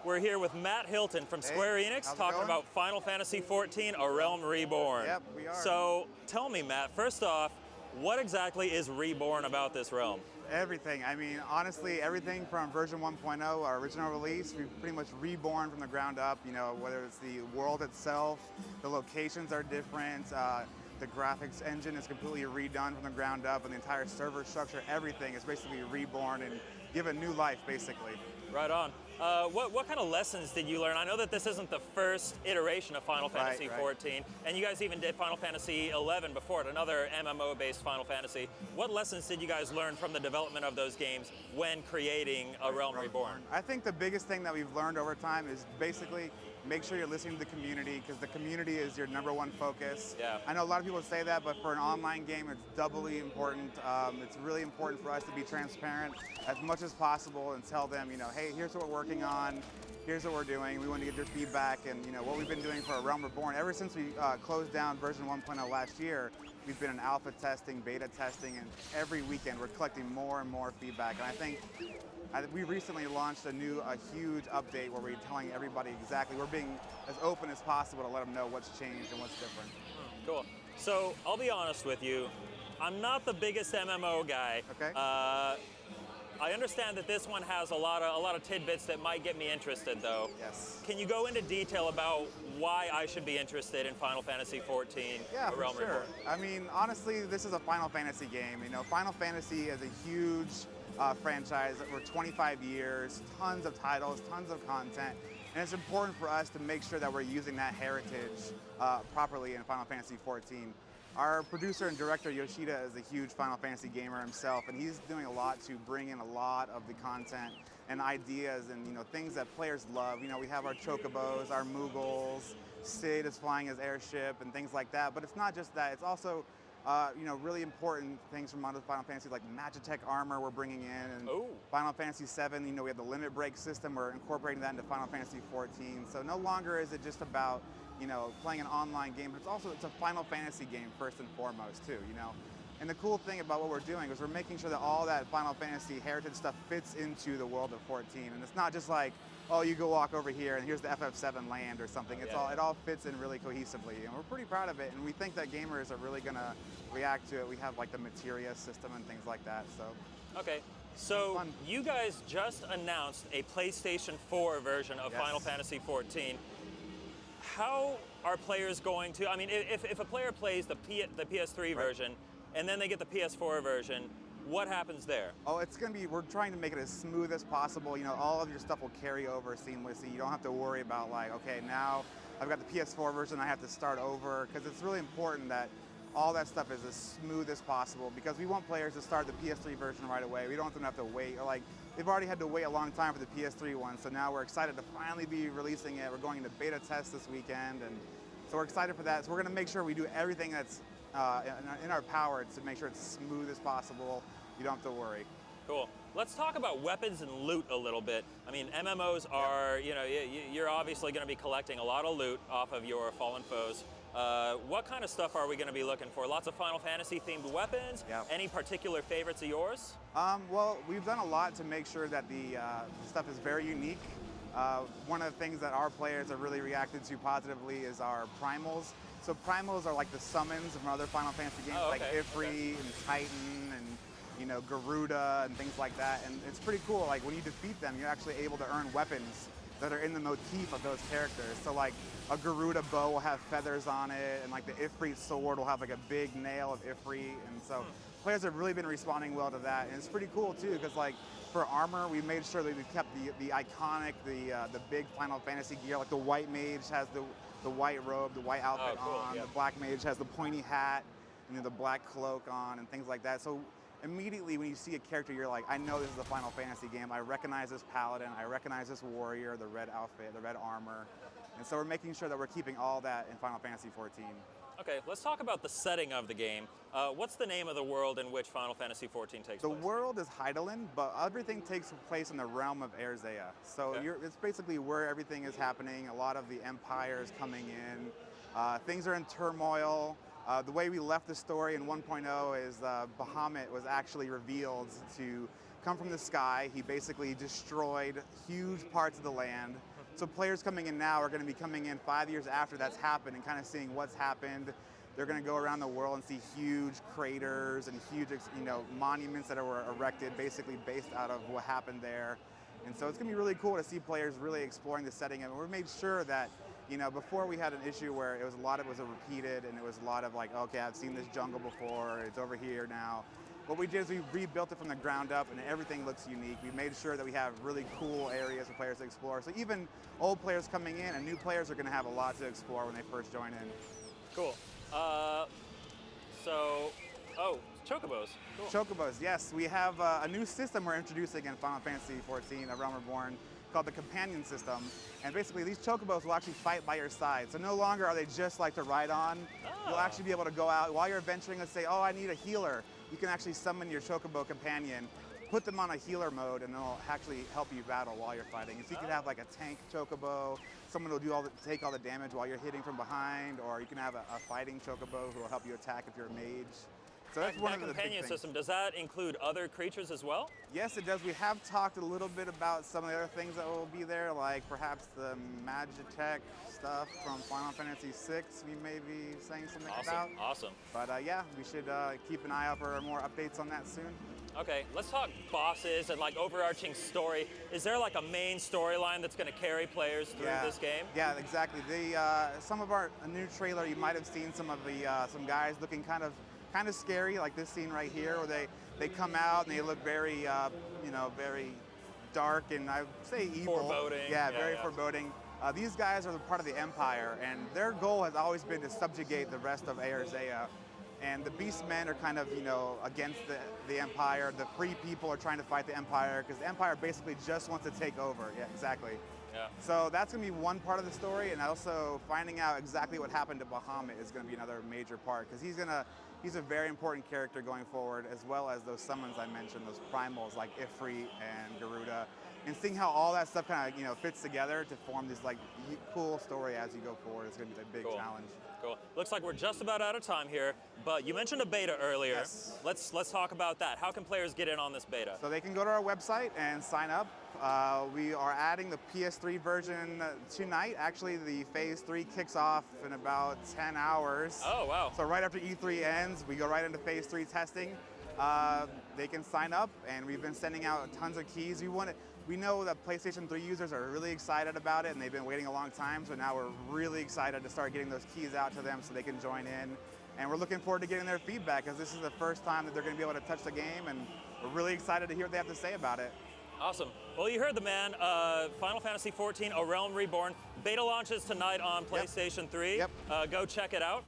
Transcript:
We're here with Matt Hilton from Square Enix talking about Final Fantasy XIV, A Realm Reborn. Yep, we are. So tell me, Matt, first off, what exactly is Reborn about this realm? Everything. I mean, honestly, everything from version 1.0, our original release, we've pretty much reborn from the ground up, you know, whether it's the world itself, the locations are different, the graphics engine is completely redone from the ground up, and the entire server structure, everything is basically reborn and given new life, basically. Right on. What kind of lessons did you learn? I know that this isn't the first iteration of Final Fantasy XIV, and you guys even did Final Fantasy XI before it, another MMO-based Final Fantasy. What lessons did you guys learn from the development of those games when creating A Realm Reborn? I think the biggest thing that we've learned over time is basically make sure you're listening to the community, because the community is your #1 focus. Yeah. I know a lot of people say that, but for an online game, it's doubly important. It's really important for us to be transparent as much as possible and tell them, you know, hey, here's what we're working on, here's what we're doing. We want to get your feedback, and you know what we've been doing for A Realm Reborn. Ever since we closed down version 1.0 last year, we've been in alpha testing, beta testing, and every weekend we're collecting more and more feedback. And I think we recently launched a huge update where we're telling everybody exactly, we're being as open as possible to let them know what's changed and what's different. Cool. So I'll be honest with you, I'm not the biggest MMO guy. Okay. I understand that this one has a lot of tidbits that might get me interested, though. Yes. Can you go into detail about why I should be interested in Final Fantasy XIV? Yeah, A Realm for sure. Reborn? I mean, honestly, this is a Final Fantasy game. You know, Final Fantasy is a huge franchise over 25 years, tons of titles, tons of content, and it's important for us to make sure that we're using that heritage properly in Final Fantasy XIV. Our producer and director Yoshida is a huge Final Fantasy gamer himself, and he's doing a lot to bring in a lot of the content and ideas and, you know, things that players love. You know, we have our chocobos, our Moogles, Sid is flying his airship and things like that, but it's not just that, it's also you know, really important things from other Final Fantasy, like Magitech armor we're bringing in, and Final Fantasy VII, you know, we have the limit break system, we're incorporating that into Final Fantasy XIV. So no longer is it just about, you know, playing an online game, but it's a Final Fantasy game first and foremost too, you know. And the cool thing about what we're doing is we're making sure that all that Final Fantasy heritage stuff fits into the world of 14, and it's not just like, oh, you go walk over here and here's the FF7 land or something. It all fits in really cohesively, and we're pretty proud of it, and we think that gamers are really gonna react to it. We have like the materia system and things like that, so. Okay, so you guys just announced a PlayStation 4 version of Final Fantasy XIV. How are players going to, I mean, if a player plays the PS3 version and then they get the PS4 version, what happens there? Oh, it's going to be, we're trying to make it as smooth as possible. You know, all of your stuff will carry over seamlessly. You don't have to worry about like, okay, now I've got the PS4 version, I have to start over, because it's really important that all that stuff is as smooth as possible, because we want players to start the PS3 version right away. We don't want them to have to wait, or like, they've already had to wait a long time for the PS3 one, so now we're excited to finally be releasing it. We're going into beta test this weekend, and so we're excited for that. So we're going to make sure we do everything that's in our power to make sure it's smooth as possible. You don't have to worry. Cool. Let's talk about weapons and loot a little bit. I mean, MMOs are, you know, you're obviously going to be collecting a lot of loot off of your fallen foes. What kind of stuff are we going to be looking for? Lots of Final Fantasy themed weapons? Any particular favorites of yours? Well, we've done a lot to make sure that the stuff is very unique. One of the things that our players have really reacted to positively is our Primals. So Primals are like the summons from other Final Fantasy games, like Ifrit and Titan and, you know, Garuda and things like that. And it's pretty cool. Like when you defeat them, you're actually able to earn weapons that are in the motif of those characters. So like a Garuda bow will have feathers on it, and like the Ifrit sword will have like a big nail of Ifrit. And so players have really been responding well to that. And it's pretty cool too, because like for armor, we made sure that we kept the iconic, the big Final Fantasy gear. Like the white mage has the white robe, the white outfit on. The black mage has the pointy hat, and the black cloak on, and things like that. So immediately when you see a character, you're like, I know this is a Final Fantasy game. I recognize this paladin, I recognize this warrior, the red outfit, the red armor. And so we're making sure that we're keeping all that in Final Fantasy XIV. Okay, let's talk about the setting of the game. What's the name of the world in which Final Fantasy XIV takes place? The world is Heidelin, but everything takes place in the realm of Erzea. So it's basically where everything is happening. A lot of the empire is coming in. Things are in turmoil. The way we left the story in 1.0 is Bahamut was actually revealed to come from the sky. He basically destroyed huge parts of the land, So players coming in now are going to be coming in 5 years after that's happened and kind of seeing what's happened. They're going to go around the world and see huge craters and huge, monuments that were erected, basically based out of what happened there. And so it's going to be really cool to see players really exploring the setting. And we made sure that, before we had an issue where a lot of it was repeated, and it was a lot of like, okay, I've seen this jungle before, it's over here now. What we did is we rebuilt it from the ground up, and everything looks unique. We made sure that we have really cool areas for players to explore. So even old players coming in and new players are going to have a lot to explore when they first join in. Cool. Chocobos. Cool. Chocobos, yes. We have a new system we're introducing in Final Fantasy XIV, Realm Reborn, called the Companion System. And basically, these Chocobos will actually fight by your side. So no longer are they just like to ride on. You'll actually be able to go out while you're adventuring and say, oh, I need a healer. You can actually summon your Chocobo companion, put them on a healer mode, and they'll actually help you battle while you're fighting. So you can have like a tank Chocobo, someone will take all the damage while you're hitting from behind, or you can have a fighting Chocobo who will help you attack if you're a mage. So that's one of the big companion things. system, does that include other creatures as well? Yes, it does. We have talked a little bit about some of the other things that will be there, like perhaps the Magitech stuff from Final Fantasy VI we may be saying something about. Awesome. But yeah, we should keep an eye out for more updates on that soon. Okay, let's talk bosses and like overarching story. Is there like a main storyline that's going to carry players through this game? Yeah, exactly. Some of our new trailer, you might have seen some of the some guys looking kind of scary, like this scene right here, where they come out and they look very very dark and I would say evil. Foreboding. Yeah, very foreboding. These guys are the part of the Empire, and their goal has always been to subjugate the rest of Erzea. And the Beastmen are kind of, against the Empire. The free people are trying to fight the Empire because the Empire basically just wants to take over. Yeah, exactly. Yeah. So that's going to be one part of the story, and also finding out exactly what happened to Bahamut is going to be another major part because he's a very important character going forward, as well as those summons I mentioned, those primals like Ifrit and Garuda, and seeing how all that stuff kind of fits together to form this like cool story as you go forward is going to be the big challenge. Cool. Looks like we're just about out of time here, but you mentioned a beta earlier. Yes. Let's talk about that. How can players get in on this beta? So they can go to our website and sign up. We are adding the PS3 version tonight. Actually, the Phase 3 kicks off in about 10 hours. Oh, wow. So right after E3 ends, we go right into Phase 3 testing. They can sign up, and we've been sending out tons of keys. We know that PlayStation 3 users are really excited about it, and they've been waiting a long time, so now we're really excited to start getting those keys out to them so they can join in. And we're looking forward to getting their feedback, because this is the first time that they're going to be able to touch the game, and we're really excited to hear what they have to say about it. Awesome. Well, you heard the man. Final Fantasy XIV, A Realm Reborn. Beta launches tonight on PlayStation 3. Yep. Go check it out.